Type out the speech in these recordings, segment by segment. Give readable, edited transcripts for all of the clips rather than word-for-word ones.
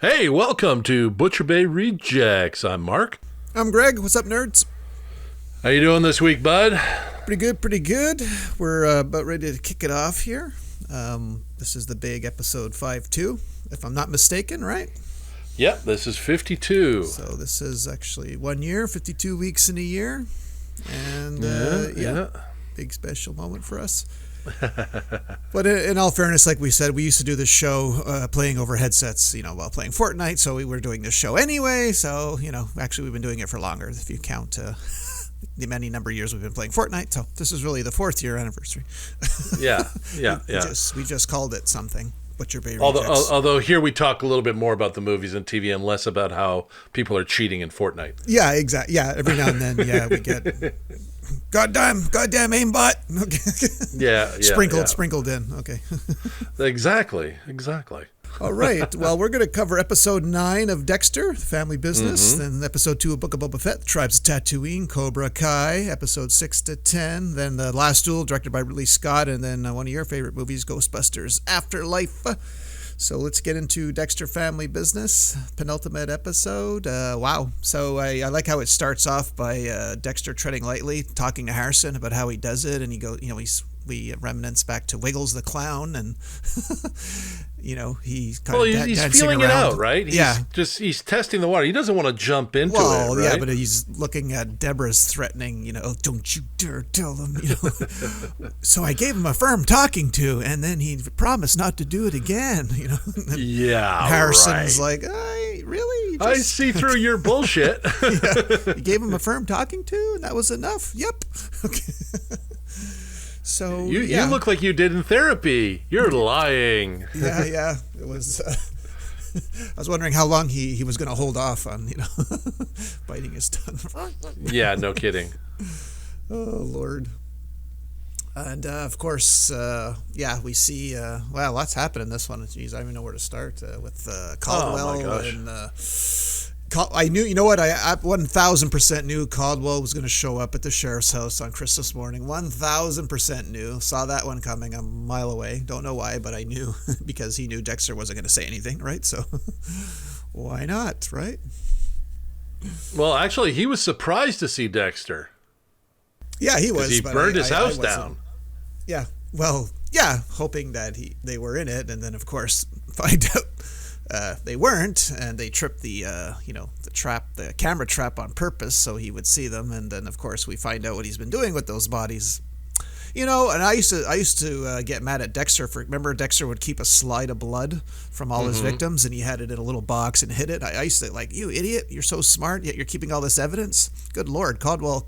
Hey, welcome to Butcher Bay Rejects. I'm Marc. I'm Greg. What's up, nerds? How you doing this week, bud? Pretty good, pretty good. We're about ready to kick it off here. This is the big episode 5-2, if I'm not mistaken, right? Yep, this is 52. So this is actually 1 year, 52 weeks in a year. And big special moment for us. But in all fairness, like we said, we used to do this show playing over headsets, while playing Fortnite. So we were doing this show anyway. So, actually we've been doing it for longer if you count the many number of years we've been playing Fortnite. So this is really the 4th year anniversary. Yeah. We just called it something. Butcher Bay Rejects. Although here we talk a little bit more about the movies and TV and less about how people are cheating in Fortnite. Yeah, exactly. Yeah, every now and then, we get... Goddamn aimbot. Okay. Sprinkled in. Okay. Exactly. All right. Well, we're going to cover episode 9 of Dexter, Family Business, then episode 2 of Book of Boba Fett, Tribes of Tatooine, Cobra Kai, episode 6 to 10, then the Last Duel, directed by Ridley Scott, and then one of your favorite movies, Ghostbusters, Afterlife. So let's get into Dexter Family Business, penultimate episode. Wow. So I like how it starts off by Dexter treading lightly, talking to Harrison about how he does it, and he goes, we remnants back to Wiggles the clown, and he's kind of he's dancing feeling around. It out, right? He's testing the water. He doesn't want to jump into it, right? Yeah, but he's looking at Deborah's threatening, oh, don't you dare tell him, So I gave him a firm talking to, and then he promised not to do it again, Yeah, Harrison's right. like, really? I see through your bullshit. Yeah. You gave him a firm talking to, and that was enough? Yep. Okay. So you look like you did in therapy. You're lying. Yeah. It was. I was wondering how long he was going to hold off on biting his tongue. Yeah, no kidding. Oh Lord. And of course, we see. Lots happened in this one. Jeez, I don't even know where to start with Caldwell. Oh my gosh. And. I knew, I 1,000% knew Caldwell was going to show up at the sheriff's house on Christmas morning. 1,000% knew. Saw that one coming a mile away. Don't know why, but I knew because he knew Dexter wasn't going to say anything, right? So why not, right? Well, actually, he was surprised to see Dexter. Yeah, he was. He burned his house down. Yeah. Well, yeah, hoping that they were in it, and then of course find out. They weren't, and they tripped the camera trap on purpose so he would see them, and then of course we find out what he's been doing with those bodies. And I used to get mad at Dexter remember Dexter would keep a slide of blood from all his victims, and he had it in a little box and hid it. I used to you idiot, you're so smart, yet you're keeping all this evidence. Good Lord, Caldwell,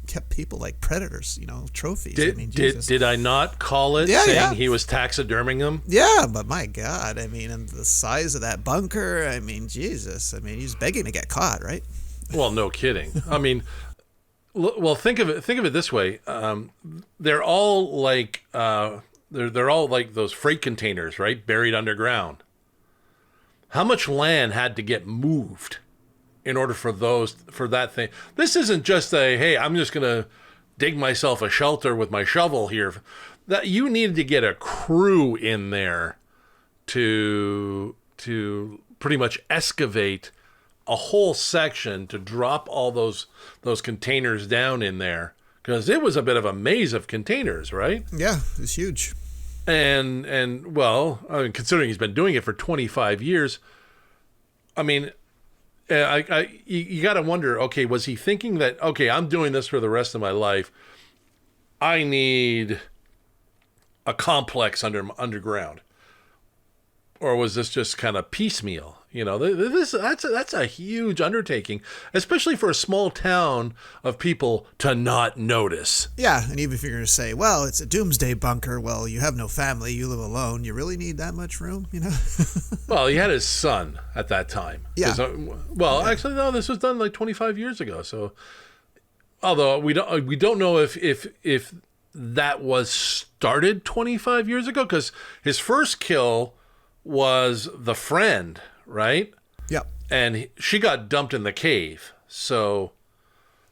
kept people like predators, trophies. Did I not call it saying he was taxiderming them? Yeah, but my God, and the size of that bunker, Jesus, he's begging to get caught, right? Well, no kidding. Well, think of it this way. They're all like they're all like those freight containers, right? Buried underground. How much land had to get moved in order for that thing? This isn't just hey, I'm just going to dig myself a shelter with my shovel here. That you needed to get a crew in there to pretty much excavate a whole section to drop all those containers down in there, because it was a bit of a maze of containers, right? Yeah, it was huge. And considering he's been doing it for 25 years, you got to wonder, okay, was he thinking that, okay, I'm doing this for the rest of my life, I need a complex underground? Or was this just kind of piecemeal? That's a huge undertaking, especially for a small town of people to not notice. Yeah, and even if you're going to say, well, it's a doomsday bunker, well, you have no family, you live alone, you really need that much room, Well, he had his son at that time. Yeah. Actually, no, this was done like 25 years ago. So, although we don't know if that was started 25 years ago, because his first kill was the friend, right? Yeah. And she got dumped in the cave. So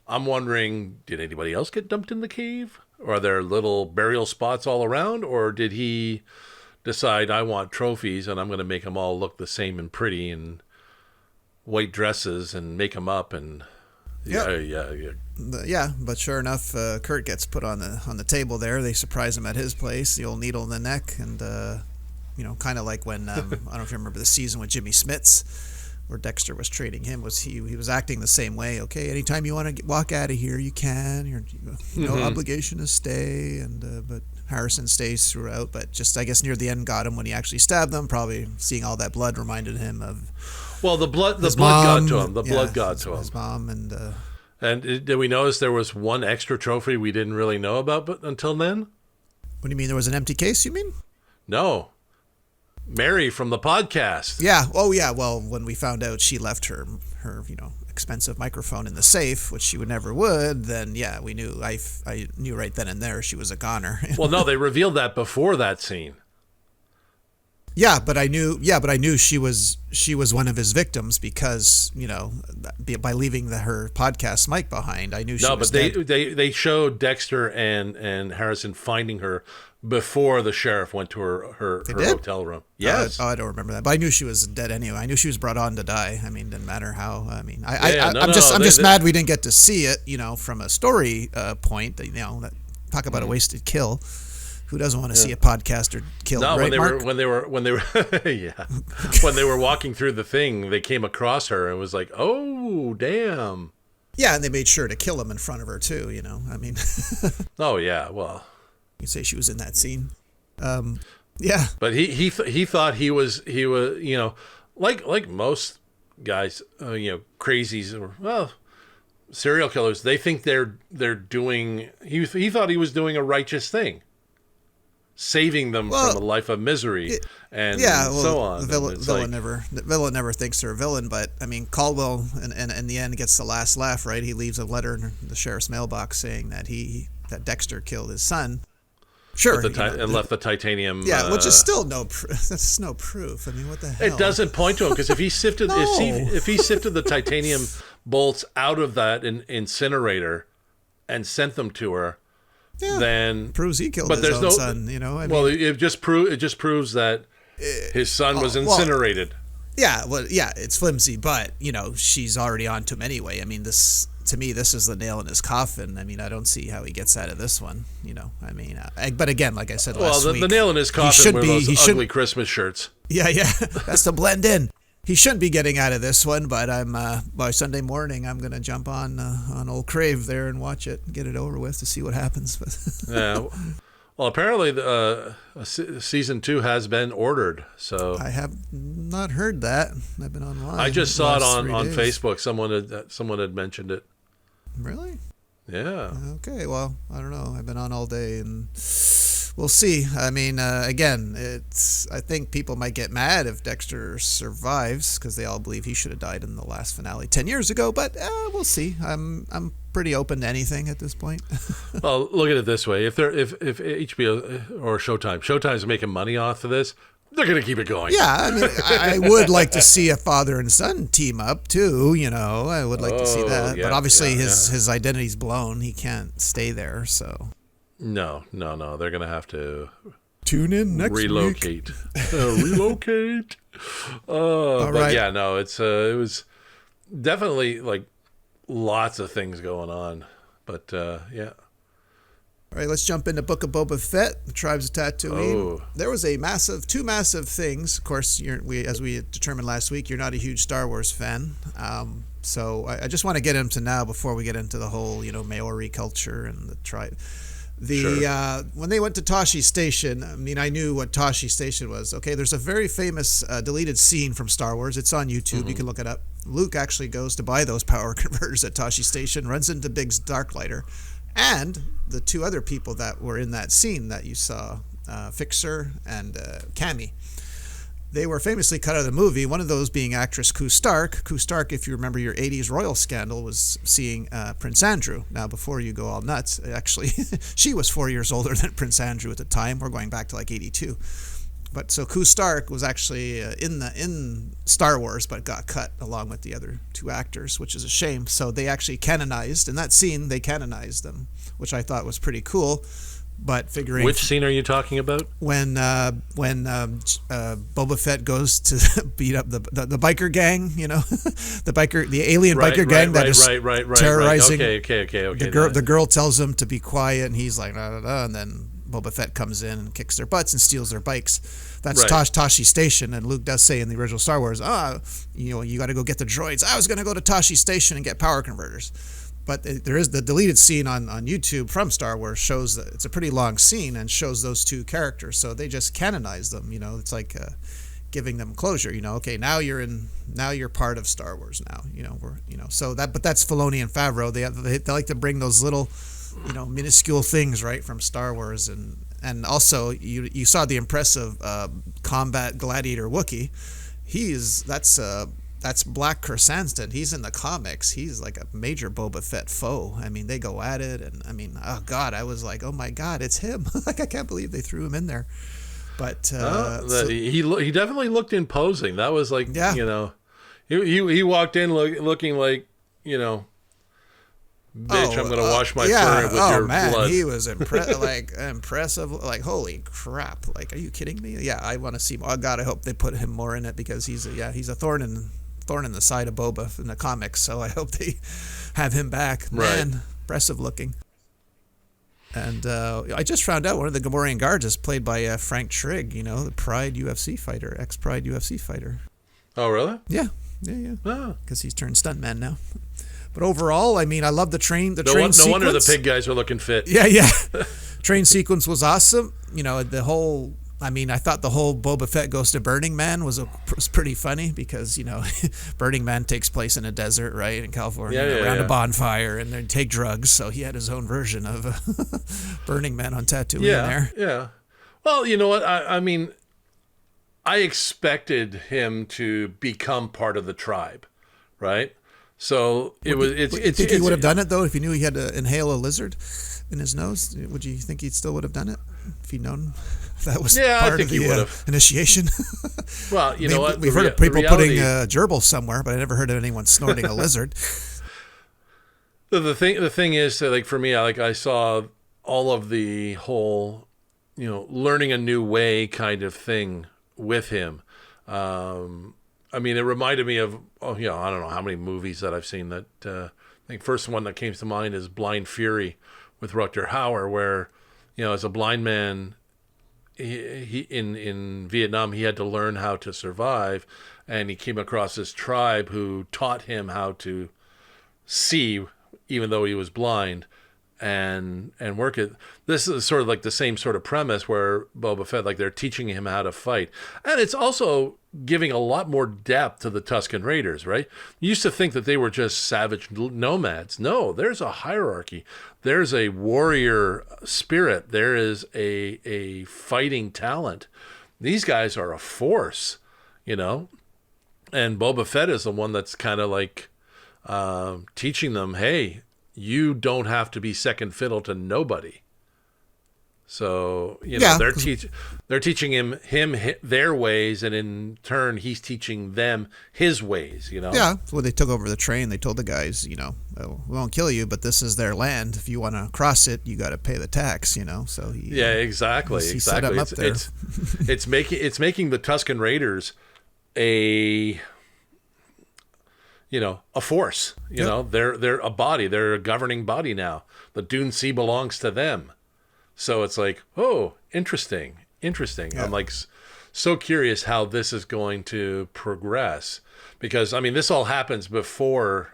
I'm wondering, did anybody else get dumped in the cave? Or are there little burial spots all around? Or did decide I want trophies and I'm going to make them all look the same and pretty and white dresses and make them up and yeah. But sure enough, Kurt gets put on the table there. They surprise him at his place, the old needle in the neck, and kind of like when I don't know if you remember the season with Jimmy Smits, where Dexter was trading him. He was acting the same way. Okay, anytime you want to walk out of here, you can. You're no obligation to stay, and but Harrison stays throughout. But just I guess near the end got him when he actually stabbed them. Probably seeing all that blood reminded him of. Well, the blood got to him. The blood got to him. His mom and did we notice there was one extra trophy we didn't really know about but until then? What do you mean there was an empty case? You mean? No. Mary from the podcast. Yeah. Oh, yeah. Well, when we found out she left her expensive microphone in the safe, which she never would, then yeah, we knew. I knew right then and there she was a goner. Well, no, they revealed that before that scene. Yeah, but I knew she was one of his victims because by leaving her podcast mic behind, I knew she was dead. No, but they showed Dexter and Harrison finding her before the sheriff went to her hotel room. Yes. I don't remember that, but I knew she was dead anyway. I knew she was brought on to die. I mean, didn't matter how. I mean, I'm just mad we didn't get to see it. From a story point. That talk about a wasted kill. Who doesn't want to see a podcaster killed? No, right, when they were yeah, when they were walking through the thing, they came across her and was like, "Oh, damn." Yeah, and they made sure to kill him in front of her too. I mean. Oh yeah, well. You say she was in that scene. Yeah. But he thought he was like most guys, crazies or serial killers. They think they're doing. He thought he was doing a righteous thing. Saving them from a life of misery so on. The villain never thinks they're a villain, but I mean Caldwell and in the end gets the last laugh, right? He leaves a letter in the sheriff's mailbox saying that that Dexter killed his son. Sure, and left the titanium. Yeah, which is still that's no proof. I mean, what the hell? It doesn't point to him because if he sifted if he sifted the titanium bolts out of that incinerator and sent them to her. Yeah, then proves he killed his own son. It just proves that his son was incinerated. It's flimsy, but she's already on to him anyway. I mean, this is the nail in his coffin. I mean, I don't see how he gets out of this one. I mean, but again, like I said last week, the nail in his coffin were those ugly Christmas shirts. Yeah, that's to blend in. He shouldn't be getting out of this one, but I'm by Sunday morning I'm gonna jump on old Crave there and watch it, get it over with to see what happens. Yeah, well, apparently season 2 has been ordered. So I have not heard that. I've been online. I just saw it on Facebook. Someone had mentioned it. Really? Yeah. Okay. Well, I don't know. I've been on all day and. We'll see. I mean, again, I think people might get mad if Dexter survives because they all believe he should have died in the last finale 10 years ago. But we'll see. I'm pretty open to anything at this point. Well, look at it this way: if HBO or Showtime's making money off of this, they're going to keep it going. Yeah, I mean, I would like to see a father and son team up too. I would like to see that. Yeah, but obviously, his identity's blown. He can't stay there. So. No. They're going to have to tune in next relocate. Week. Relocate. But right. Yeah, no, it was definitely like lots of things going on. But yeah. All right, let's jump into Book of Boba Fett, the Tribes of Tatooine. Oh. There was two massive things. Of course, as we determined last week, you're not a huge Star Wars fan. So I just want to get into now before we get into the whole, Maori culture and the tribe. Sure. When they went to Tashi Station, I mean, I knew what Tashi Station was. Okay, there's a very famous deleted scene from Star Wars. It's on YouTube. Mm-hmm. You can look it up. Luke actually goes to buy those power converters at Tashi Station, runs into Biggs Darklighter, and the two other people that were in that scene that you saw, Fixer and Cammy. They were famously cut out of the movie, one of those being actress Koo Stark. Koo Stark, if you remember your 80s royal scandal, was seeing Prince Andrew. Now, before you go all nuts, actually, she was 4 years older than Prince Andrew at the time. We're going back to like 82. But so Koo Stark was actually in Star Wars, but got cut along with the other two actors, which is a shame. So they actually canonized, in that scene, they canonized them, which I thought was pretty cool. But figuring Which scene are you talking about? when Boba Fett goes to beat up the biker gang, the alien biker gang that is terrorizing. Okay. The girl tells him to be quiet, and he's like, nah, nah, nah, and then Boba Fett comes in and kicks their butts and steals their bikes. That's Tashi Station, and Luke does say in the original Star Wars, you got to go get the droids. I was going to go to Tashi Station and get power converters. But there is the deleted scene on YouTube from Star Wars shows that it's a pretty long scene and shows those two characters. So they just canonize them. It's like giving them closure. Okay, now you're part of Star Wars now. But that's Filoni and Favreau. They like to bring those little, minuscule things right from Star Wars, and also you saw the impressive combat gladiator Wookiee. That's Black Krrsantan. He's in the comics. He's like a major Boba Fett foe. I mean, they go at it, and oh God, I was like, oh my God, it's him. Like, I can't believe they threw him in there. But he definitely looked imposing. That was like, he walked in looking like, bitch, I'm going to wash my fur with your blood. He was impressive. Like, holy crap. Like, are you kidding me? Yeah, I want to see more. Oh God, I hope they put him more in it, because he's a thorn in the side of Boba in the comics. So I hope they have him back. Man, impressive looking. And I just found out one of the Gamorrean guards is played by Frank Trigg, the Pride UFC fighter, ex-Pride UFC fighter. Oh, really? Yeah. Because he's turned stuntman now. But overall, I mean, I love the train. No sequence. wonder the pig guys are looking fit. Yeah. Train sequence was awesome. I thought the whole Boba Fett goes to Burning Man was pretty funny, because Burning Man takes place in a desert, right, in California, around a bonfire, and they take drugs. So he had his own version of Burning Man on Tatooine there. Yeah. Well, you know what? I expected him to become part of the tribe, right? So he would have done it though if he knew he had to inhale a lizard in his nose? Would you think he still would have done it if he'd known that was part of the initiation? Well, you know what? We've heard of people putting gerbils somewhere, but I never heard of anyone snorting a lizard. The thing is, like, for me, I saw all of the whole, learning a new way kind of thing with him. It reminded me of, I don't know how many movies that I've seen that, I think first one that came to mind is Blind Fury with Rutger Hauer, where, as a blind man, he in Vietnam, he had to learn how to survive, and he came across this tribe who taught him how to see, even though he was blind, and work it. This is sort of like the same sort of premise where Boba Fett, like, they're teaching him how to fight. And it's also giving a lot more depth to the Tusken Raiders, right? You used to think that they were just savage nomads. No, there's a hierarchy. There's a warrior spirit. There is a fighting talent. These guys are a force, And Boba Fett is the one that's kind of like teaching them, hey, you don't have to be second fiddle to nobody. So, they're teaching him their ways, and in turn, he's teaching them his ways, Yeah, when they took over the train, they told the guys, we won't kill you, but this is their land. If you want to cross it, you got to pay the tax, So exactly. He set them up there. It's making the Tusken Raiders a force. They're a body. They're a governing body now. The Dune Sea belongs to them. So it's like, oh, interesting. Yeah. I'm like so curious how this is going to progress, because this all happens before.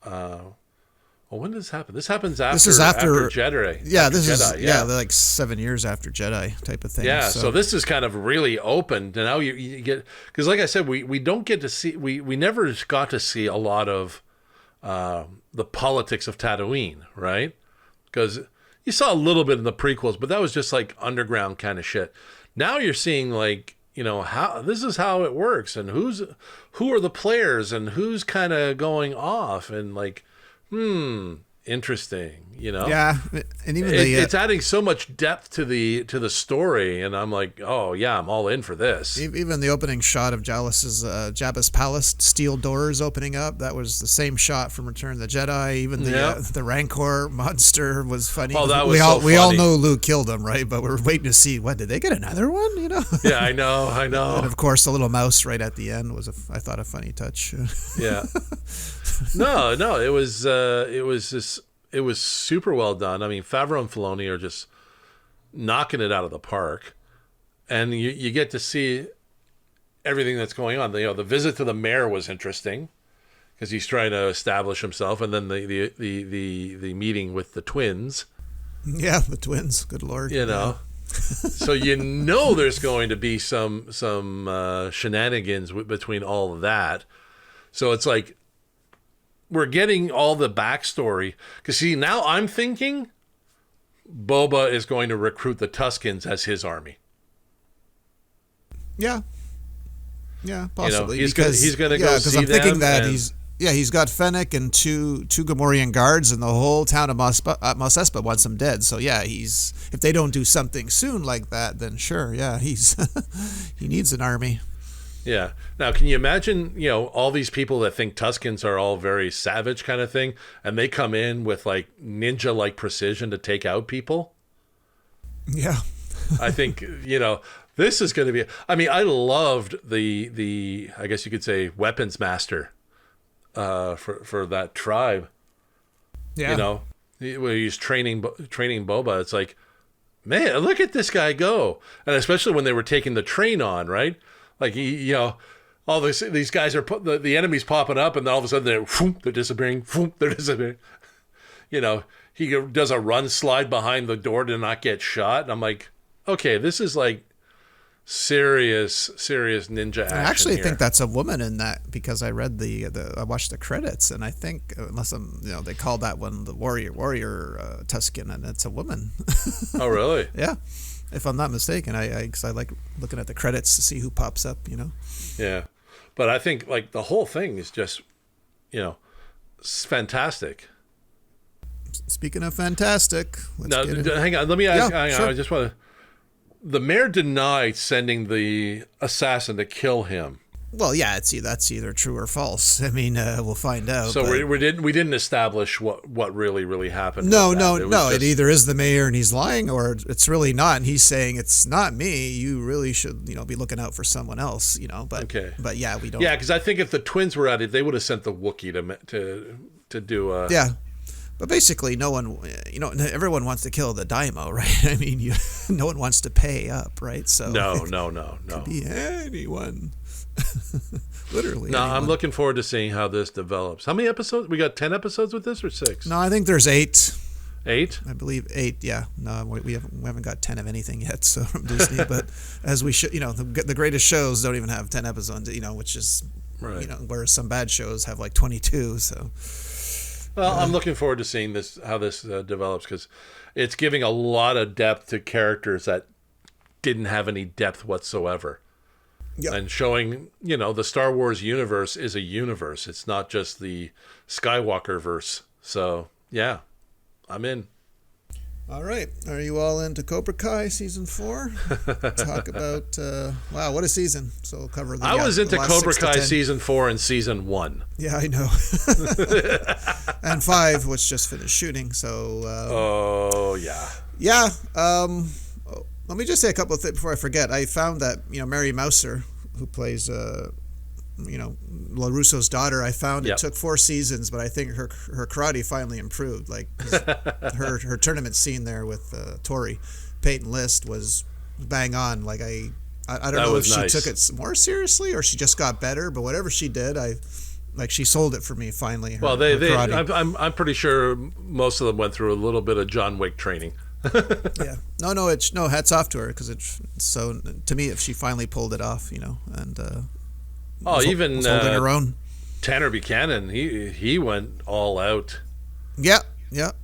When does this happen? This happens after. This is after Jedi. Yeah, they're like 7 years after Jedi type of thing. Yeah, so this is kind of really open. And now you get, because like I said, we don't get to see, we never got to see a lot of the politics of Tatooine, right? Because you saw a little bit in the prequels, but that was just like underground kind of shit. Now you're seeing, like, how this is how it works, and who are the players, and who's kind of going off, and like, interesting. You know, Yeah, and even it's adding so much depth to the story, and I'm like, oh yeah, I'm all in for this. even the opening shot of Jabba's palace, steel doors opening up, that was the same shot from Return of the Jedi. Even the Rancor monster was funny. Oh, that was we all funny. know Luke killed him, right? But we're waiting to see, what, did they get another one? You know? Yeah, I know. And of course, the little mouse right at the end was I thought a funny touch. Yeah. No, it was super well done. I mean, Favreau and Filoni are just knocking it out of the park, and you get to see everything that's going on. The visit to the mayor was interesting because he's trying to establish himself, and then the meeting with the twins. Yeah, the twins. Good Lord. You know, so there's going to be some shenanigans between all of that. So it's like, we're getting all the backstory. Because, see, now I'm thinking Boba is going to recruit the Tuskens as his army. Yeah. Yeah, possibly. He's going to go see them. Because I'm thinking that he's got Fennec and two Gamorrean guards, and the whole town of Mos Espa wants him dead. So, yeah, if they don't do something soon like that, then sure, yeah, he needs an army. Yeah. Now, can you imagine, all these people that think Tuskens are all very savage kind of thing, and they come in with like ninja-like precision to take out people? Yeah. I think, this is going to be. I mean, I loved the I guess you could say weapons master for that tribe. Yeah. Where he's training Boba. It's like, man, look at this guy go, and especially when they were taking the train on, right? Like all these guys are the enemy's popping up, and then all of a sudden they're disappearing. They're disappearing. He does a run slide behind the door to not get shot, and I'm like, okay, this is like serious ninja action. I actually here. think that's a woman in that, because I read I watched the credits, and I think unless they called that one the warrior Tusken, and it's a woman. Oh, really? Yeah. If I'm not mistaken, because I like looking at the credits to see who pops up, Yeah, but I think like the whole thing is just, it's fantastic. Speaking of fantastic, hang on. Let me ask. Yeah, hang on, sure. I just want to. The mayor denied sending the assassin to kill him. Well, yeah, that's either true or false. I mean, we'll find out. So we didn't establish what really happened. No. It either is the mayor and he's lying, or it's really not, and he's saying it's not me. You really should, be looking out for someone else. But okay. But yeah, we don't. Yeah, because I think if the twins were at it, they would have sent the Wookiee to do a. Yeah. But basically, no one, everyone wants to kill the daimyo, right? I mean, no one wants to pay up, right? So no. Could be anyone. Literally. No, anyone. I'm looking forward to seeing how this develops. How many episodes? We got 10 episodes with this, or 6? No, I think there's 8. 8? I believe 8. Yeah. No, we haven't got 10 of anything yet. So from Disney, but as we should, the greatest shows don't even have 10 episodes. Which is, right. Whereas some bad shows have like 22. So. Well, I'm looking forward to seeing how this develops, because it's giving a lot of depth to characters that didn't have any depth whatsoever. Yep. And showing, the Star Wars universe is a universe. It's not just the Skywalker verse. So, yeah, I'm in. All right. Are you all into Cobra Kai Season 4? Talk about, wow, what a season. So we'll cover I was into Cobra Kai Season 4 and Season 1. Yeah, I know. And 5 was just finished shooting, so... oh, yeah. Yeah. Let me just say a couple of things before I forget. I found that, Mary Mouser, who plays... LaRusso's daughter, I found it took 4 seasons, but I think her karate finally improved. Like her tournament scene there with Tori Peyton List was bang on. Like I don't know if she took it more seriously or she just got better, but whatever she did, she sold it for me finally. I'm pretty sure most of them went through a little bit of John Wick training. Yeah. No, hats off to her, because it's so, to me, if she finally pulled it off, and even holding her own. Tanner Buchanan, he went all out. Yeah.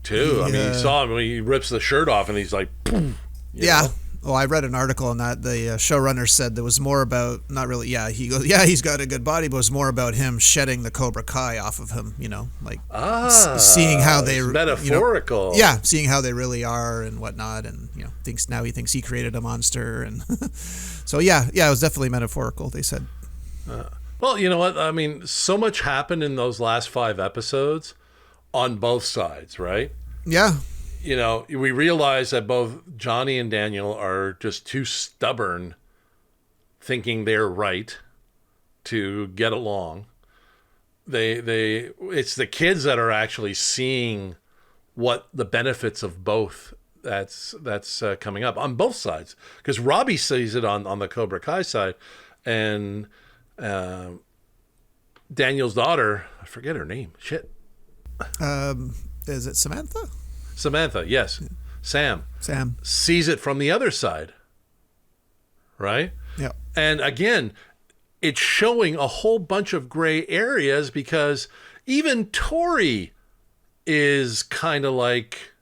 Too. You saw him when he rips the shirt off, and he's like, boom, yeah. Well, I read an article on that. The showrunner said there was more about, not really, yeah, he goes, yeah, he's got a good body, but it was more about him shedding the Cobra Kai off of him, like seeing how they... metaphorical. Seeing how they really are and whatnot, and, he thinks he created a monster, and so, yeah, it was definitely metaphorical, they said. Well, you know what? I mean, so much happened in those last 5 episodes on both sides, right? Yeah. We realize that both Johnny and Daniel are just too stubborn, thinking they're right, to get along. It's the kids that are actually seeing what the benefits of both that's coming up on both sides. Because Robbie sees it on the Cobra Kai side, and Daniel's daughter, I forget her name. Shit. Is it Samantha? Samantha, yes. Sam sees it from the other side, right? Yeah. And again, it's showing a whole bunch of gray areas, because even Tori is kind of like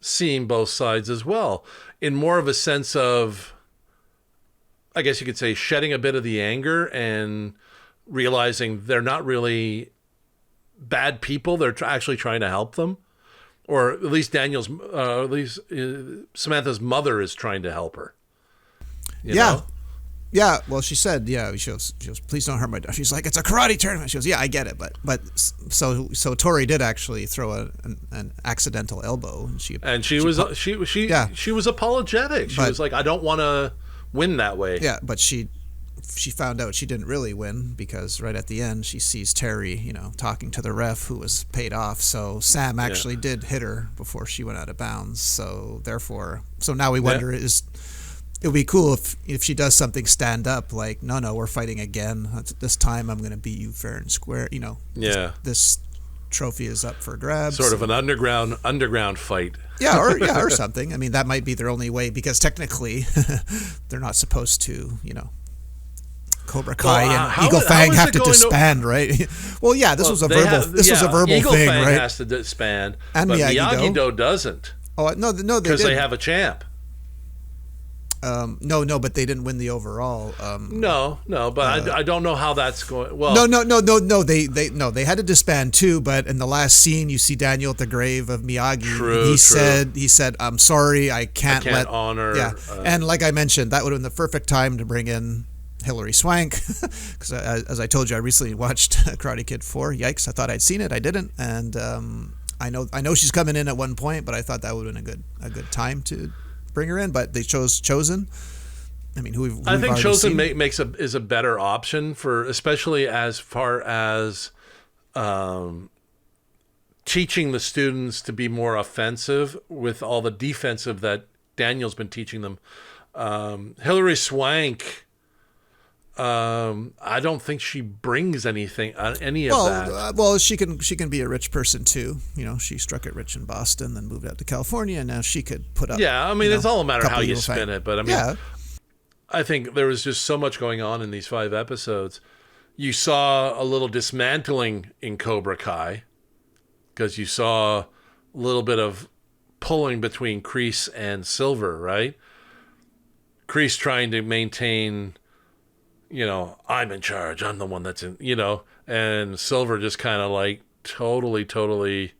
seeing both sides as well, in more of a sense of, I guess you could say, shedding a bit of the anger and realizing they're not really bad people. They're actually trying to help them. Or at least Samantha's mother is trying to help her. You know? Yeah. Well, she said, she goes, please don't hurt my daughter. She's like, it's a karate tournament. She goes, yeah, I get it, but so Tori did actually throw an accidental elbow, and she was apologetic. She was like, I don't want to win that way. Yeah, but she found out she didn't really win, because right at the end she sees Terry, talking to the ref who was paid off. So Sam actually did hit her before she went out of bounds. So therefore, now we wonder, it would be cool if she does something stand up, like, no, we're fighting again. This time I'm going to beat you fair and square. This trophy is up for grabs. Sort of an underground fight. Or something. I mean, that might be their only way, because technically they're not supposed to, Cobra Kai and Eagle Fang have to disband, right? Well, yeah, this was a verbal Eagle thing, Fang right? has to disband, and but Miyagi-Do doesn't. Oh no, because they have a champ. No, but they didn't win the overall. No, but I don't know how that's going. Well, no. They had to disband too. But in the last scene, you see Daniel at the grave of Miyagi. True. He said, "I'm sorry, I can't honor." Yeah, and like I mentioned, that would have been the perfect time to bring in Hilary Swank, because as I told you, I recently watched Karate Kid 4. Yikes! I thought I'd seen it, I didn't, and I know she's coming in at one point, but I thought that would have been a good time to bring her in. But they chose Chosen. I mean, I think Chosen is a better option, for especially as far as teaching the students to be more offensive with all the defensive that Daniel's been teaching them. Hilary Swank, I don't think she brings any of that. Well, she can be a rich person too. She struck it rich in Boston, then moved out to California, and now she could put up. Yeah, I mean, it's all a matter of how you spin it. But I mean, I think there was just so much going on in these 5 episodes. You saw a little dismantling in Cobra Kai, because you saw a little bit of pulling between Kreese and Silver, right? Kreese trying to maintain, I'm in charge. I'm the one that's in, and Silver just kind of like totally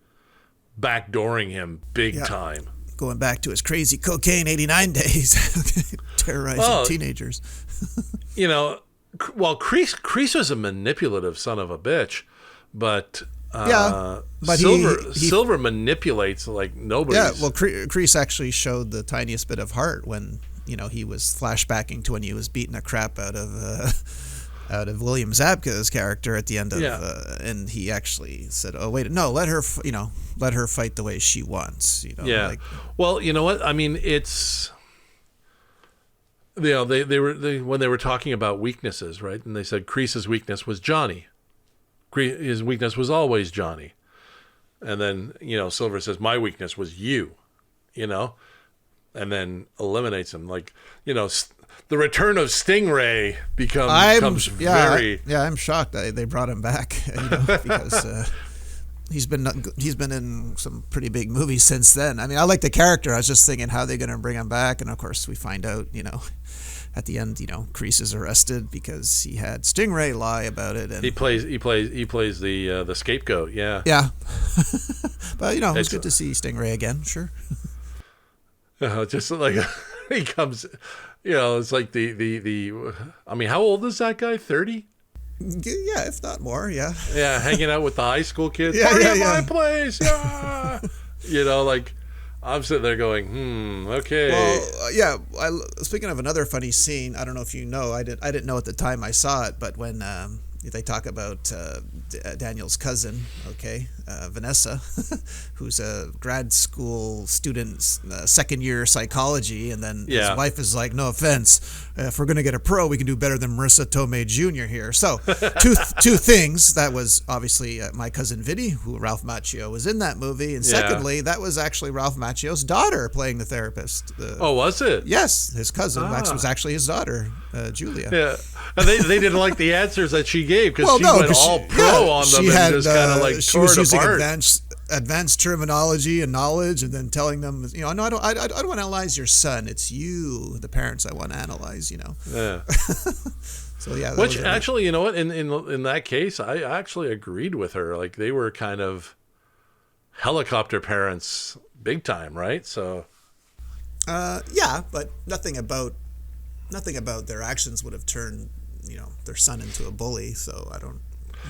backdooring him big time. Going back to his crazy cocaine 89 days, terrorizing teenagers. Kreese was a manipulative son of a bitch, but Silver manipulates like nobody. Yeah, well, Kreese actually showed the tiniest bit of heart when he was flashbacking to when he was beating the crap out of William Zabka's character at the end of, and he actually said, "Oh wait, no, let her fight the way she wants." Well, you know what? I mean, it's they when they were talking about weaknesses, right? And they said Kreese's weakness was Johnny. His weakness was always Johnny. And then Silver says, "My weakness was you," and then eliminates him. Like, the return of Stingray becomes very... I'm shocked that they brought him back, because he's been in some pretty big movies since then. I mean, I like the character. I was just thinking how they're going to bring him back, and of course we find out, at the end, Kreese is arrested because he had Stingray lie about it, and he plays the scapegoat. Yeah. Yeah. But it's good to see Stingray again. Sure. Just like he comes, it's like the. I mean, how old is that guy? 30. Yeah, if not more. Yeah. Yeah, hanging out with the high school kids. Yeah, Party yeah, at yeah. my place. Yeah. Like I'm sitting there going, okay. Well, speaking of another funny scene, I don't know if you know, I didn't know at the time I saw it, but when they talk about Daniel's cousin, Vanessa, who's a grad school student, second year psychology, and then his wife is like, no offense, if we're going to get a pro, we can do better than Marissa Tomei Jr. here. So two things. That was obviously my cousin Vinny, who Ralph Macchio was in that movie, and secondly, that was actually Ralph Macchio's daughter playing the therapist. Was it? Yes, his cousin was actually his daughter, Julia. Yeah, and they didn't like the answers that she gave because she went all pro on them and just kind of like she tore was it using apart. advanced terminology and knowledge, and then telling them, no, I don't want to analyze your son. It's you, the parents, I want to analyze. Yeah. So yeah. Which actually, you know what? In that case, I actually agreed with her. Like they were kind of helicopter parents, big time, right? So. Yeah, but nothing about their actions would have turned their son into a bully. So I don't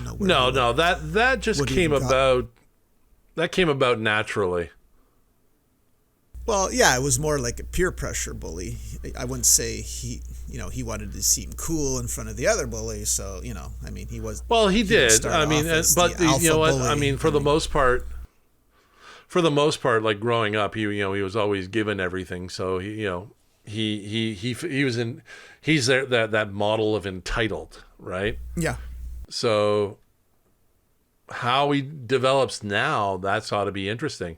know. No, that just came about. That came about naturally. Well, yeah, it was more like a peer pressure bully. I wouldn't say he wanted to seem cool in front of the other bullies. So I mean, he was. Well, he did. I mean, but you know what? I mean, for the most part, like growing up, he was always given everything. So he was he's there that model of entitled, right? Yeah. So how he develops now, that's ought to be interesting.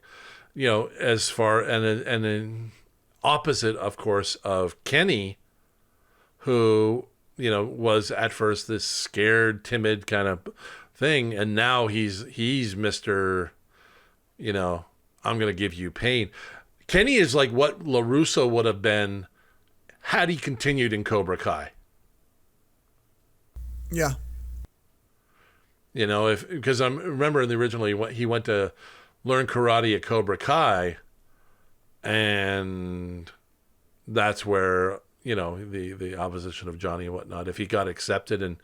As far and then opposite, of course, of Kenny, who was at first this scared, timid kind of thing, and now he's Mr. I'm going to give you pain. Kenny is like what LaRusso would have been had he continued in Cobra Kai. Yeah. Because I remember in the original he went to learn karate at Cobra Kai, and that's where the opposition of Johnny and whatnot. If he got accepted and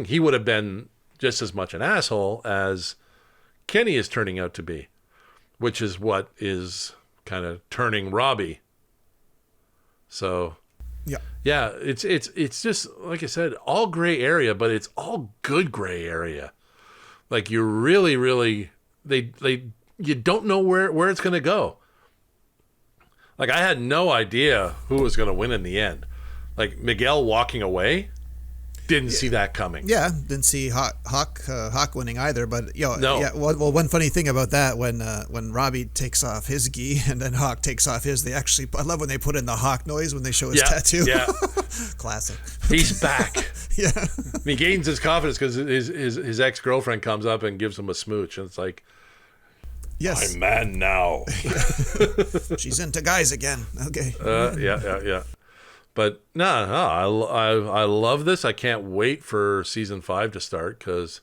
he would have been just as much an asshole as Kenny is turning out to be, which is what is kind of turning Robbie. So. Yeah, it's just like I said, all gray area, but it's all good gray area. Like you really, really, you don't know where it's going to go. Like I had no idea who was going to win in the end. Like Miguel walking away, didn't see that coming. Yeah, didn't see Hawk winning either. But no. Yeah. Well, one funny thing about that when Robbie takes off his gi and then Hawk takes off his, I love when they put in the Hawk noise when they show his tattoo. Yeah, classic. He's back. Yeah, and he gains his confidence because his ex-girlfriend comes up and gives him a smooch, and it's like, yes, I'm man now. She's into guys again. Okay. Yeah. But no, I love this. I can't wait for season 5 to start because,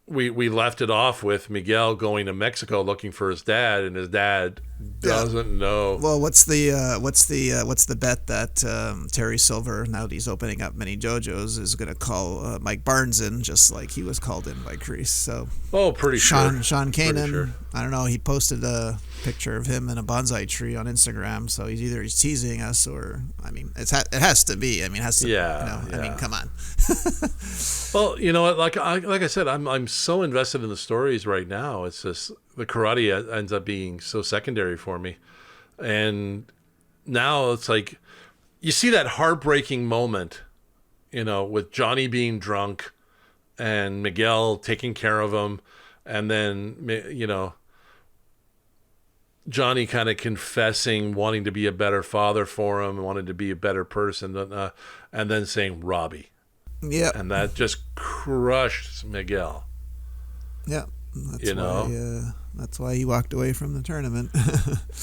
we left it off with Miguel going to Mexico looking for his dad, and his dad doesn't know. Well, what's the bet that Terry Silver, now that he's opening up many dojos, is going to call Mike Barnes in, just like he was called in by Kreese? So. Pretty sure. Sean Kanan. Sure. I don't know. He posted a picture of him in a bonsai tree on Instagram. So he's teasing us, or I mean, it has to be. I mean, it has to. Yeah. I mean, come on. Well, you know what? Like I said, I'm so invested in the stories right now. It's just the karate ends up being so secondary for me, and now it's like you see that heartbreaking moment, with Johnny being drunk, and Miguel taking care of him, and then Johnny kind of confessing, wanting to be a better father for him, wanting to be a better person, and then saying Robbie. Yeah. And that just crushed Miguel. Yeah. That's why he walked away from the tournament.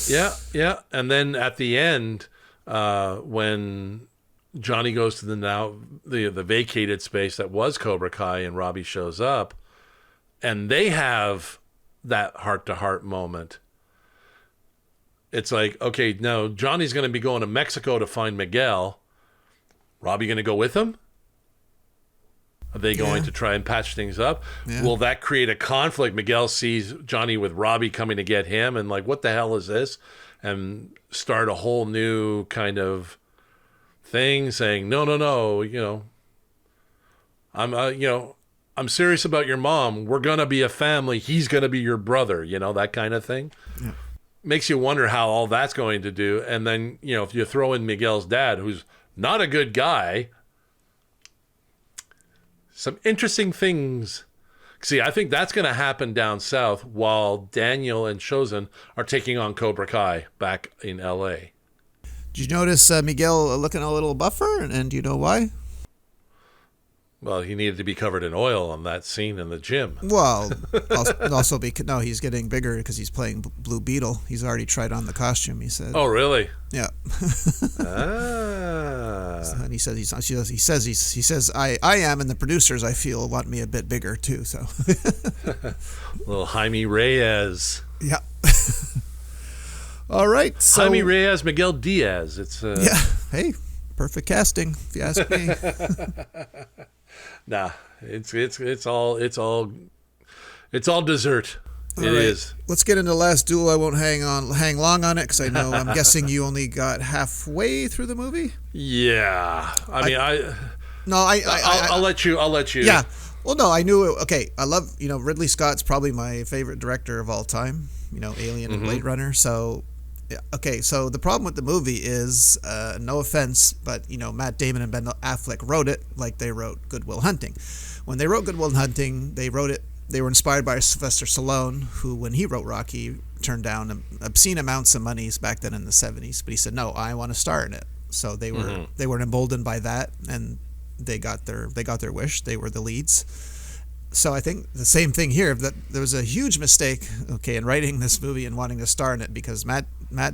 Yeah. And then at the end, when Johnny goes to the vacated space that was Cobra Kai, and Robbie shows up, and they have that heart-to-heart moment. It's like, okay, no, Johnny's going to be going to Mexico to find Miguel. Robbie going to go with him? Are they going to try and patch things up? Yeah. Will that create a conflict? Miguel sees Johnny with Robbie coming to get him, and like, what the hell is this? And start a whole new kind of thing, saying, no, I'm serious about your mom. We're gonna be a family. He's gonna be your brother. That kind of thing. Yeah. Makes you wonder how all that's going to do. And then, if you throw in Miguel's dad, who's not a good guy, some interesting things. See, I think that's going to happen down south while Daniel and Chosen are taking on Cobra Kai back in L.A. Did you notice Miguel looking a little buffer? And do you know why? Well, he needed to be covered in oil on that scene in the gym. Well, also because he's getting bigger because he's playing Blue Beetle. He's already tried on the costume, he said. Oh, really? Yeah. And he says I am, and the producers, I feel, want me a bit bigger too. So. Little Jaime Reyes. Yeah. All right. So, Jaime Reyes, Miguel Diaz. It's yeah. Hey, perfect casting, if you ask me. Nah, it's all dessert. It is. Let's get into Last Duel. I won't hang long on it because I'm guessing you only got halfway through the movie. Yeah, I'll let you. Yeah. Well, no, I knew it. Okay, I love Ridley Scott's probably my favorite director of all time. Alien and Blade Runner. So. Okay, so the problem with the movie is, no offense, but Matt Damon and Ben Affleck wrote it like they wrote Good Will Hunting. When they wrote Good Will Hunting, they were inspired by Sylvester Stallone, who, when he wrote Rocky, turned down obscene amounts of money back then in the 70s. But he said, no, I want to star in it. So they were emboldened by that, and they got their wish. They were the leads. So I think the same thing here, that there was a huge mistake, in writing this movie and wanting to star in it, because Matt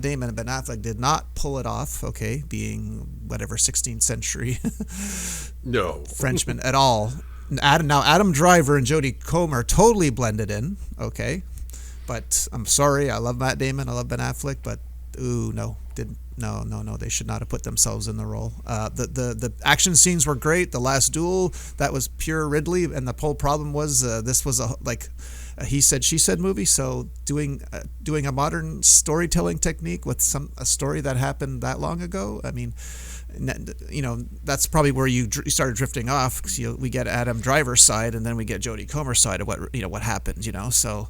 Damon and Ben Affleck did not pull it off, being whatever 16th century Frenchmen at all. Adam Driver and Jodie Comer totally blended in, but I'm sorry, I love Matt Damon, I love Ben Affleck, but no, they should not have put themselves in the role. The action scenes were great. The Last Duel, that was pure Ridley, and the whole problem was this was a he said she said movie. So doing a modern storytelling technique with a story that happened that long ago. I mean, that's probably where you started drifting off, because we get Adam Driver's side, and then we get Jodie Comer's side of what happened. So.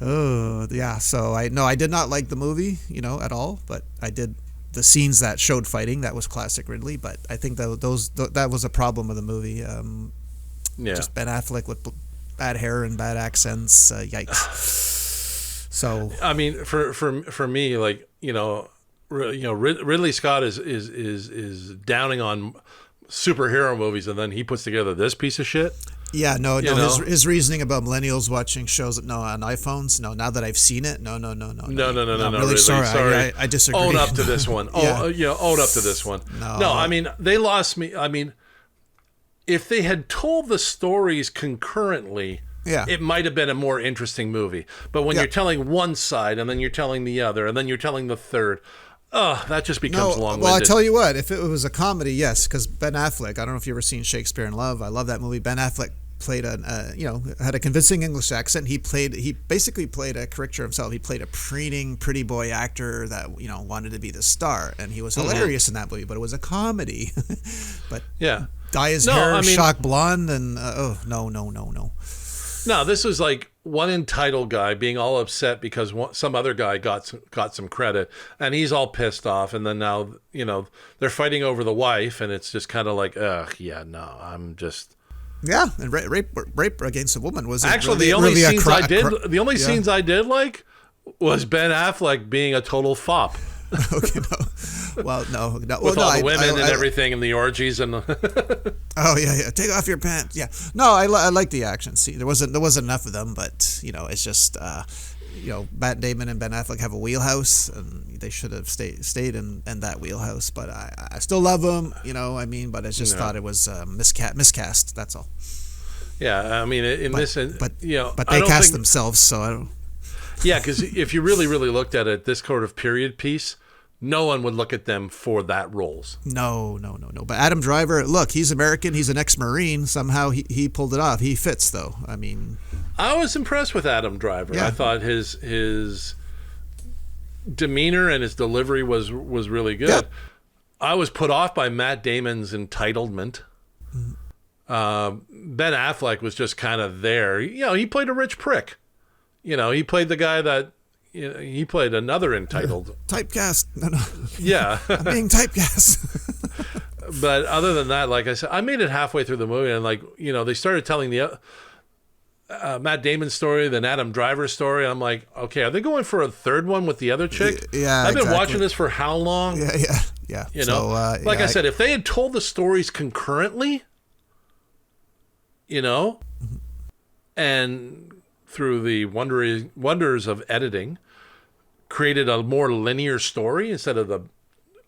Oh yeah, so I did not like the movie, at all, but I did the scenes that showed fighting. That was classic Ridley, but I think that was a problem with the movie. Just Ben Affleck with bad hair and bad accents. Yikes. So I mean, for me, Ridley Scott is downing on superhero movies, and then he puts together this piece of shit. Yeah, no. His reasoning about millennials watching shows on iPhones. No, now that I've seen it, no. No. I'm really sorry. I disagree. Own up to this one. Own up to this one. No, I mean, they lost me. I mean, if they had told the stories concurrently, it might have been a more interesting movie. But when you're telling one side, and then you're telling the other, and then you're telling the third, that just becomes long-winded. Well, I tell you what, if it was a comedy, yes, because Ben Affleck, I don't know if you've ever seen Shakespeare in Love. I love that movie. Ben Affleck played had a convincing English accent. He basically played a caricature himself. He played a preening, pretty boy actor that wanted to be the star, and he was hilarious in that movie. But it was a comedy. But dye his hair, shock blonde, and no. No, this was like one entitled guy being all upset because some other guy got some credit, and he's all pissed off. And then now they're fighting over the wife, and it's just kind of like, I'm just. Yeah, and rape against a woman was actually the only scenes I did. The only scenes I did like was Ben Affleck being a total fop. Okay, no. Well, no. With all the women and everything and the orgies and. Oh yeah. Take off your pants. Yeah. No, I like the action scene. There wasn't enough of them, but it's just Matt Damon and Ben Affleck have a wheelhouse, and they should have stayed in that wheelhouse. But I still love them. But I just thought it was miscast. That's all. Yeah, I mean, but they cast themselves, so I don't. Yeah, because if you really, really looked at it, this sort of period piece, no one would look at them for that roles. No. But Adam Driver, look, he's American. He's an ex-Marine. Somehow he pulled it off. He fits, though. I mean, I was impressed with Adam Driver. Yeah. I thought his demeanor and his delivery was really good. Yeah. I was put off by Matt Damon's entitlement. Mm-hmm. Ben Affleck was just kind of there. He played a rich prick. He played the guy that. He played another entitled. Typecast. No. Yeah. I'm being typecast. But other than that, like I said, I made it halfway through the movie, and they started telling the Matt Damon story, then Adam Driver story. I'm like, okay, are they going for a third one with the other chick? Yeah, I've been watching this for how long? Yeah. I said, if they had told the stories concurrently, and through the wonders of editing, created a more linear story instead of the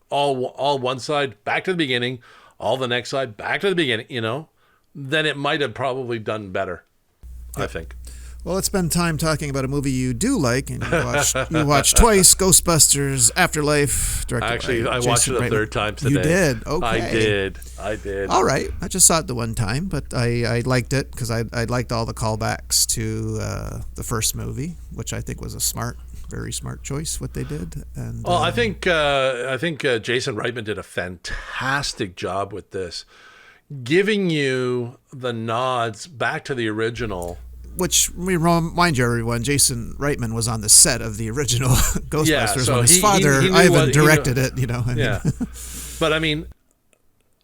all one side back to the beginning, all the next side back to the beginning, then it might have probably done better. Yep. I think. Well, let's spend time talking about a movie you do like, and you watched twice, Ghostbusters, Afterlife. Actually, I watched it a third time today. You did? Okay. I did. All right. I just saw it the one time, but I liked it because I liked all the callbacks to the first movie, which I think was a very smart choice, what they did. And I think Jason Reitman did a fantastic job with this, giving you the nods back to the original. Which, we remind you, everyone, Jason Reitman was on the set of the original Ghostbusters when his father, Ivan, directed it, Yeah. But, I mean,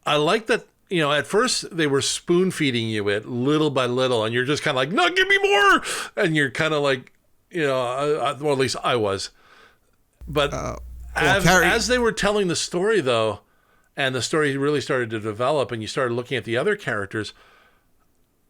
I like that, at first they were spoon-feeding you it little by little, and you're just kind of like, no, give me more! And you're kind of like, well, at least I was. But as they were telling the story, though, and the story really started to develop, and you started looking at the other characters,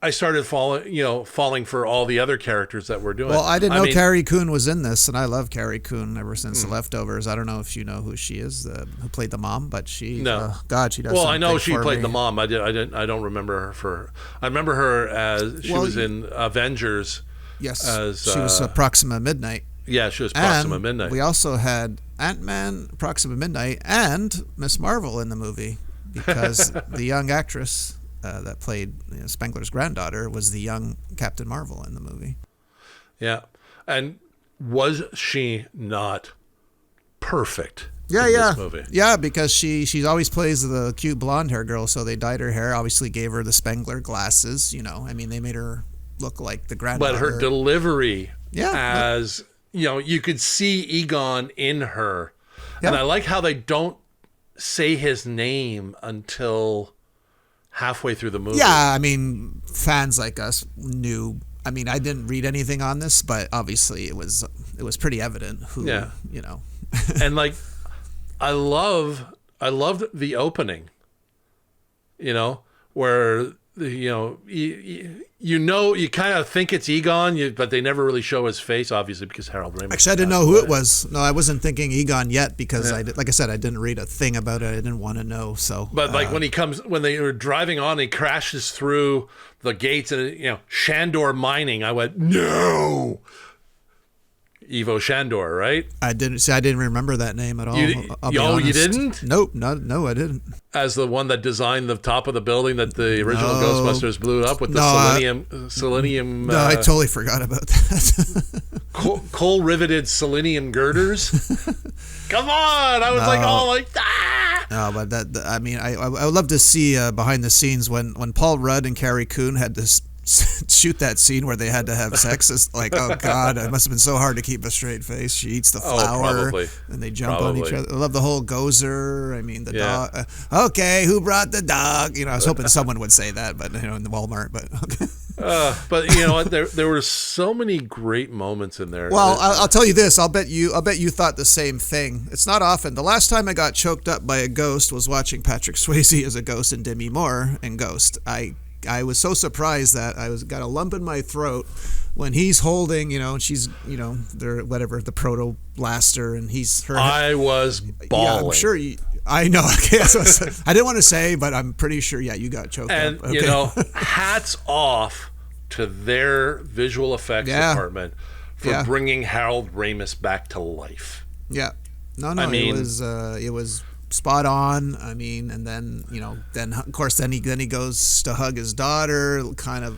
I started falling for all the other characters that we're doing. Well, I didn't know Carrie Coon was in this, and I love Carrie Coon ever since The Leftovers. I don't know if you know who she is, who played the mom, but she, God, she does. Well, I know she played the mom. I don't remember her I remember her as she was in Avengers. Yes, she was Proxima Midnight. Yeah, she was Proxima Midnight. We also had Ant-Man, Proxima Midnight, and Miss Marvel in the movie because the young actress that played Spengler's granddaughter was the young Captain Marvel in the movie. Yeah. And was she not perfect in this movie? Yeah, because she always plays the cute blonde hair girl, so they dyed her hair, obviously gave her the Spengler glasses, they made her look like the granddaughter. But her delivery as, you could see Egon in her. Yeah. And I like how they don't say his name until halfway through the movie. Yeah, I mean, fans like us knew. I mean, I didn't read anything on this, but obviously it was pretty evident who. Yeah. And I loved the opening. Where you kind of think it's Egon, but they never really show his face, obviously, because Harold Ramis. Actually, I didn't know who it was. No, I wasn't thinking Egon yet because like I said, I didn't read a thing about it. I didn't want to know. So, but when they were driving on, he crashes through the gates and Shandor Mining. I went, no. Ivo Shandor, right? I didn't remember that name at all. You didn't? Nope, no, I didn't. As the one that designed the top of the building that the original Ghostbusters blew up with the selenium. No, I totally forgot about that. coal riveted selenium girders. Come on! I was ah! No, but I would love to see behind the scenes when Paul Rudd and Carrie Coon had to shoot that scene where they had to have sex. It's like, oh God, it must have been so hard to keep a straight face. She eats the flour and they jump on each other. I love the whole Gozer. I mean, the dog. Okay, who brought the dog? I was hoping someone would say that, but in the Walmart. But okay. But you know what? There were so many great moments in there. Well, I'll tell you this. I'll bet you thought the same thing. It's not often. The last time I got choked up by a ghost was watching Patrick Swayze as a ghost and Demi Moore in Ghost. I was so surprised that got a lump in my throat when he's holding, and she's, the proto blaster, and he's her. I was bawling. Yeah, I'm sure I know. Okay, I didn't want to say, but I'm pretty sure. Yeah, you got choked up. And Okay. hats off to their visual effects department for bringing Harold Ramis back to life. Yeah, no, it was spot on. I mean, and then then of course then he goes to hug his daughter, kind of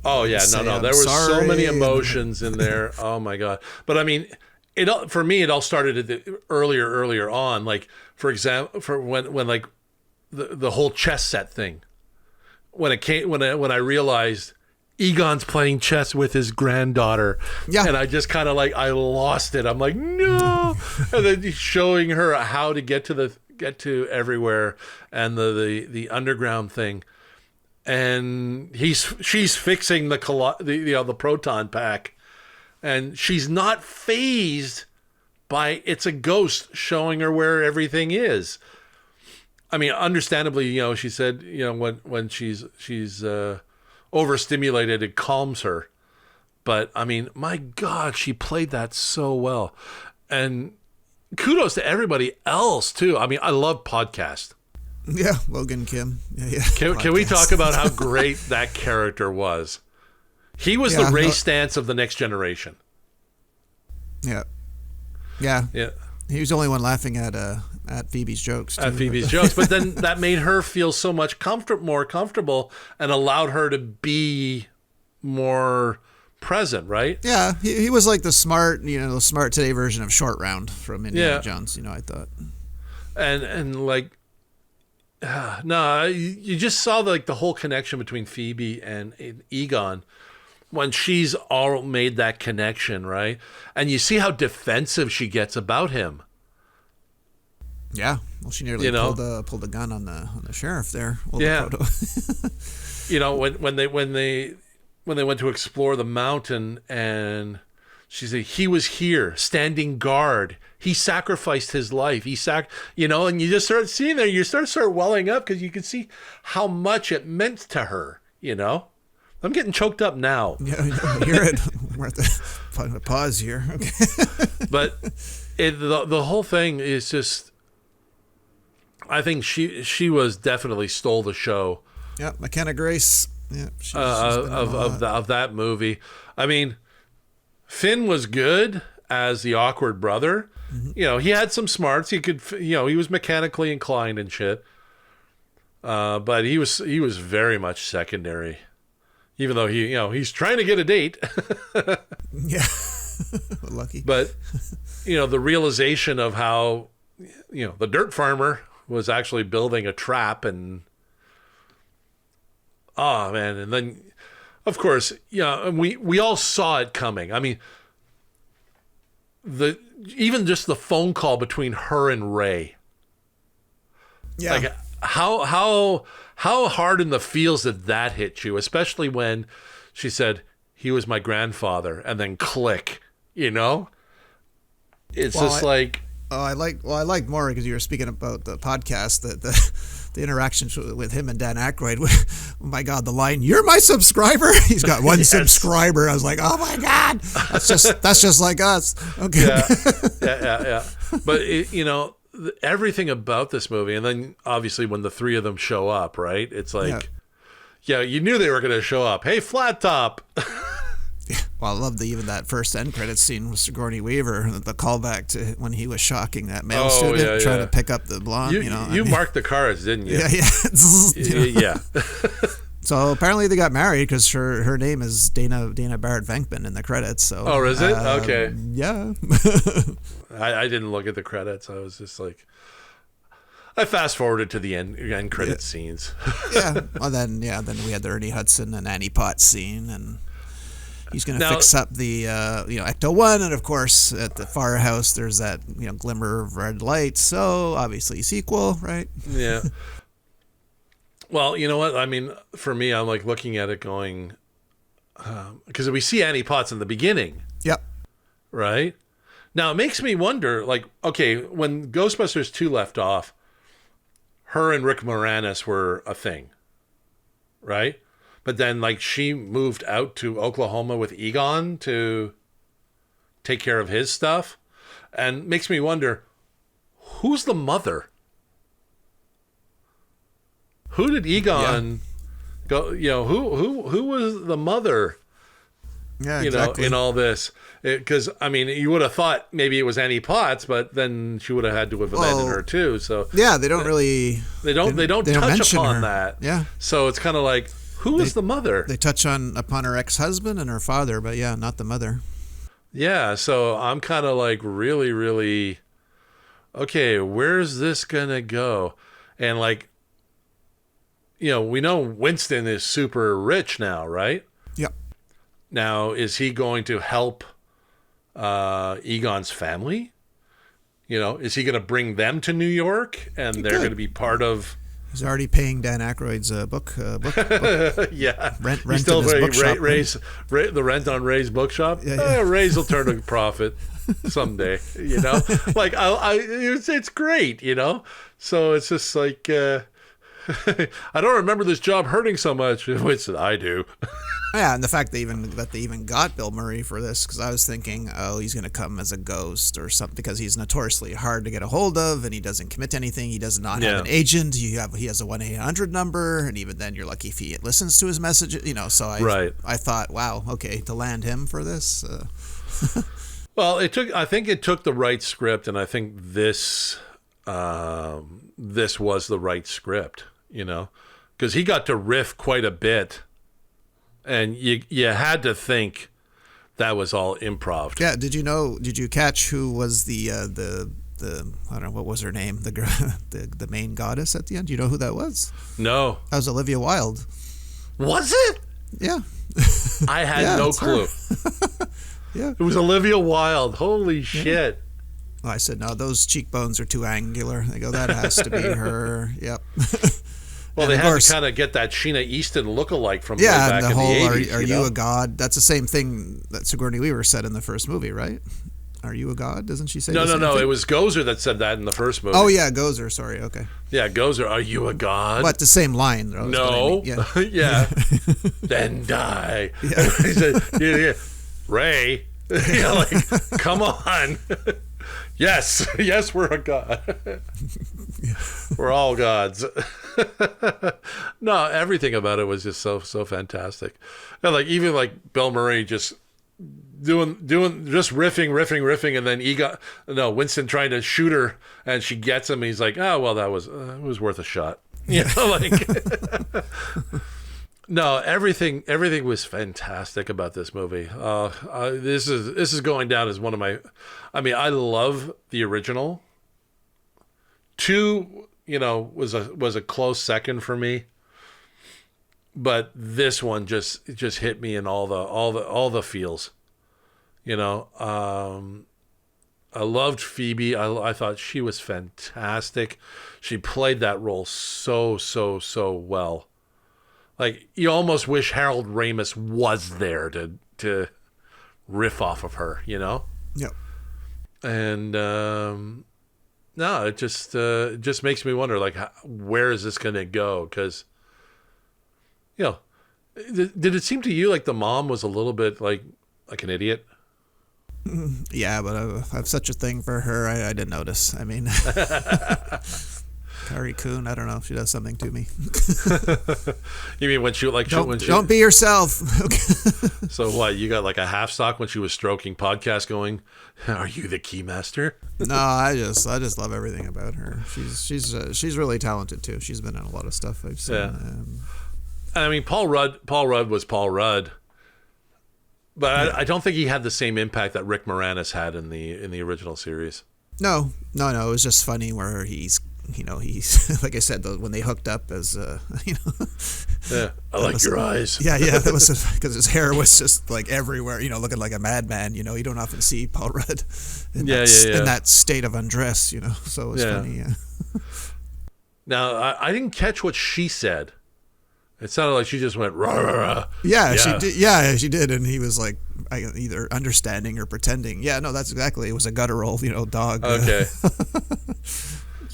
Oh yeah, no, there were so many emotions in there. Oh my god! But I mean, for me it all started earlier on. Like for example, when like the whole chess set thing, when I realized Egon's playing chess with his granddaughter, and I just kind of I lost it. I'm like, no, and then he's showing her how to get to everywhere and the underground thing. And she's fixing the proton pack, and she's not fazed by it's a ghost showing her where everything is. I mean, understandably, she said, when she's overstimulated, it calms her. But I mean, my God, she played that so well, and kudos to everybody else too. I mean, I love podcasts. Yeah, Logan Kim. Yeah. Can we talk about how great that character was? He was the Ray Stantz of the next generation. Yeah. He was the only one laughing at Phoebe's jokes. At Phoebe's jokes, but then that made her feel so much more comfortable and allowed her to be more present, right? Yeah, he was like the smart today version of Short Round from Indiana Jones. I thought. And like. No, you just saw the whole connection between Phoebe and Egon when she's all made that connection, right? And you see how defensive she gets about him. Yeah, well, she nearly pulled a gun on the sheriff there. Yeah, when they went to explore the mountain, and she said he was here standing guard. He sacrificed his life. And you just start seeing there. You start welling up because you can see how much it meant to her. I'm getting choked up now. Yeah, I hear it. We're at the pause here. Okay. But the whole thing is just. I think she was definitely stole the show. Yeah, McKenna Grace. Yeah, of that movie. I mean, Finn was good as the awkward brother. Mm-hmm. He had some smarts. He could, he was mechanically inclined and shit. But he was very much secondary, even though he's trying to get a date. Yeah, lucky. But the realization of how the dirt farmer was actually building a trap, and oh man, and then of course, we all saw it coming. I mean, even just the phone call between her and Ray. Yeah. Like how hard in the feels did that hit you? Especially when she said he was my grandfather, and then click. It's just like. Oh, I like more because you were speaking about the podcast, the interactions with him and Dan Aykroyd. Oh my God, the line, "You're my subscriber." He's got one subscriber. I was like, oh my God, that's just like us. Okay. Yeah. But everything about this movie, and then obviously when the three of them show up, right? It's like, you knew they were going to show up. Hey, Flat Top. Well, I love even that first end credits scene with Sigourney Weaver, the callback to when he was shocking that male student trying to pick up the blonde. You marked the cards, didn't you? Yeah. So apparently they got married because her name is Dana Barrett Venkman in the credits. So is it? Okay. Yeah. I didn't look at the credits. I was just like, I fast forwarded to the end credit scenes. Yeah. Well, then we had the Ernie Hudson and Annie Potts scene, and he's going to fix up the Ecto-1, and of course at the firehouse there's that glimmer of red light. So obviously sequel, right? Yeah. Well, you know what? I mean, for me, I'm like looking at it going, because we see Annie Potts in the beginning, Yep. right? Now it makes me wonder, like, okay, when Ghostbusters 2 left off, her and Rick Moranis were a thing, right? But then, like, she moved out to Oklahoma with Egon to take care of his stuff, and makes me wonder, who's the mother? Who did Egon go? You know, who was the mother? Yeah, you exactly. know, in all this, because I mean, you would have thought maybe it was Annie Potts, but then she would have had to have abandoned her too. So yeah, they don't really. They don't touch mention upon her. that. Yeah. So it's kind of like, who is the mother? They touch upon her ex-husband and her father, but yeah, not the mother. Yeah. So I'm kind of like really, really, okay, where's this gonna go? And like, you know, we know Winston is super rich now, right? Yep. Now, is he going to help Egon's family? You know, is he going to bring them to New York, and they're going to be part of? He's already paying Dan Aykroyd's book. Yeah, Rent he's still in his bookshop. The rent on Ray's bookshop. Yeah. Ray's will turn a profit someday. You know, like it's great. You know, so it's just like I don't remember this job hurting so much. Which I do. Yeah, and the fact they even got Bill Murray for this, because I was thinking, oh, he's going to come as a ghost or something, because he's notoriously hard to get a hold of, and he doesn't commit to anything. He does not have an agent. He has a 1-800 number, and even then, you're lucky if he listens to his message. You know, so I thought, wow, okay, to land him for this. Well, I think it took the right script, and I think this was the right script. You know, because he got to riff quite a bit. And you had to think that was all improv. Yeah. Did you catch who was the I don't know, what was her name? The main goddess at the end? Do you know who that was? No. That was Olivia Wilde. Was it? Yeah. I had no clue. Yeah. It was Olivia Wilde. Holy shit. Well, I said, no, those cheekbones are too angular. They go, that has to be her. Yep. Well, they had to kind of get that Sheena Easton lookalike from way back and the in whole, the 80s. are you a god? That's the same thing that Sigourney Weaver said in the first movie, right? Are you a god? Doesn't she say No. thing? It was Gozer that said that in the first movie. Oh, yeah, Gozer. Sorry, okay. Yeah, Gozer, are you a god? But the same line, though. No. Yeah. Yeah. Then die. Yeah. He said, Ray, like, come on. Yes, we're a god. We're all gods. No, everything about it was just so fantastic. And like even like Bill Murray just doing just riffing, and then Winston trying to shoot her, and she gets him. He's like, oh well, that was it was worth a shot. You know, like. No, everything was fantastic about this movie. This is going down as one of my. I mean, I love the original. 2, was a close second for me. But this one just hit me in all the feels. I loved Phoebe. I thought she was fantastic. She played that role so well. Like, you almost wish Harold Ramis was there to riff off of her, you know? Yep. And, no, it just makes me wonder, like, where is this going to go? Because, did it seem to you like the mom was a little bit like an idiot? Yeah, but I have such a thing for her. I didn't notice. I mean... Carrie Coon, I don't know if she does something to me. You mean when she don't be yourself. Okay. So what? You got like a half sock when she was stroking podcast going, "Are you the keymaster?" No, I just love everything about her. She's really talented too. She's been in a lot of stuff I've seen. Yeah. I mean, Paul Rudd was Paul Rudd, but yeah. I don't think he had the same impact that Rick Moranis had in the original series. No. It was just funny where he's like I said, when they hooked up as Yeah, I like your eyes. Yeah, that was because his hair was just like everywhere, looking like a madman. You don't often see Paul Rudd in that state of undress. So it was funny. Yeah. Now I didn't catch what she said It sounded like she just went, rah, rah, rah. Yeah, she did. Yeah, she did. And he was like, either understanding or pretending. Yeah, no, that's exactly. It was a guttural, dog. Okay.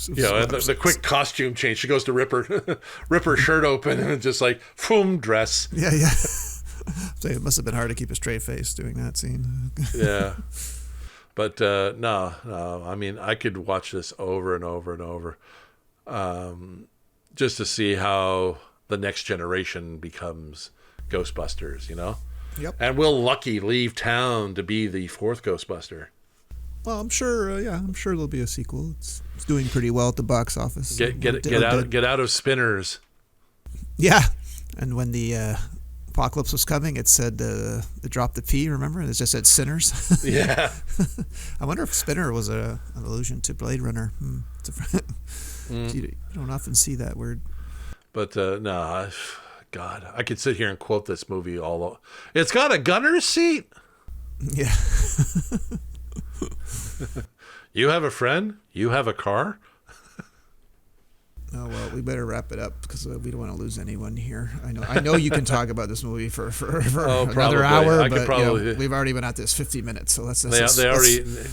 The quick costume change. She goes to rip her shirt open and just like, boom, dress. Yeah. So it must have been hard to keep a straight face doing that scene. Yeah. But no. I mean, I could watch this over and over and over, just to see how the next generation becomes Ghostbusters. Yep. And will Lucky leave town to be the fourth Ghostbuster? Well, I'm sure. I'm sure there'll be a sequel. It's doing pretty well at the box office. Get out of Spinners. Yeah, and when the apocalypse was coming, it said it dropped the P. Remember, it just said Sinners. Yeah. I wonder if Spinner was an allusion to Blade Runner. You don't often see that word. But no, God, I could sit here and quote this movie all. It's got a gunner's seat. Yeah. You have a friend? You have a car? Oh, well, we better wrap it up because we don't want to lose anyone here. I know you can talk about this movie for another hour, but we've already been at this 50 minutes, so let's. They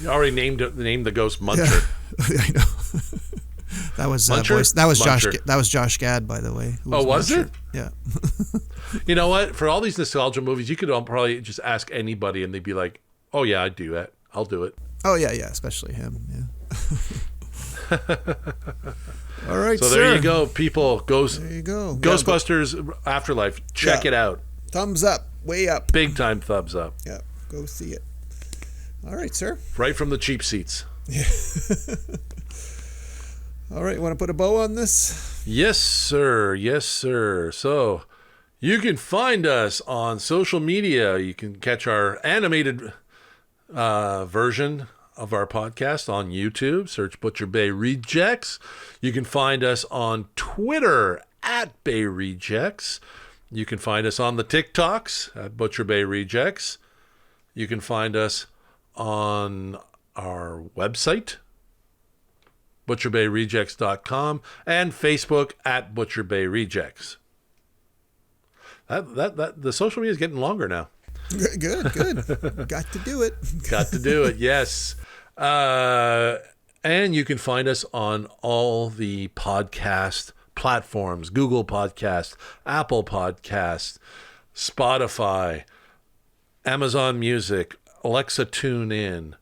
already named the ghost Muncher. Yeah, I know. That was that was Josh Gad, by the way. Was Muncher. it? Yeah. You know what? For all these nostalgia movies, you could probably just ask anybody, and they'd be like, "Oh yeah, I'd do that. I'll do it." Oh yeah, especially him. Yeah. All right, so there you go, people. There you go. Ghostbusters Afterlife. Check it out. Thumbs up, way up. Big time thumbs up. Yeah, go see it. All right, sir. Right from the cheap seats. Yeah. All right, want to put a bow on this? Yes, sir. Yes, sir. So you can find us on social media. You can catch our animated version of our podcast on YouTube. Search Butcher Bay Rejects. You can find us on Twitter at Bay Rejects. You can find us on the TikToks at Butcher Bay Rejects. You can find us on our website, butcherbayrejects.com, and Facebook at Butcher Bay Rejects. That the social media is getting longer now. Good. Got to do it. Got to do it, yes. And you can find us on all the podcast platforms: Google Podcast, Apple Podcast, Spotify, Amazon Music, Alexa TuneIn,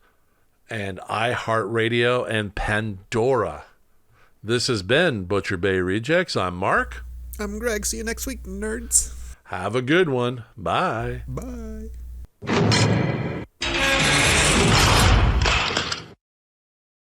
and iHeartRadio and Pandora. This has been Butcher Bay Rejects. I'm Mark. I'm Greg. See you next week, nerds. Have a good one. Bye. Bye.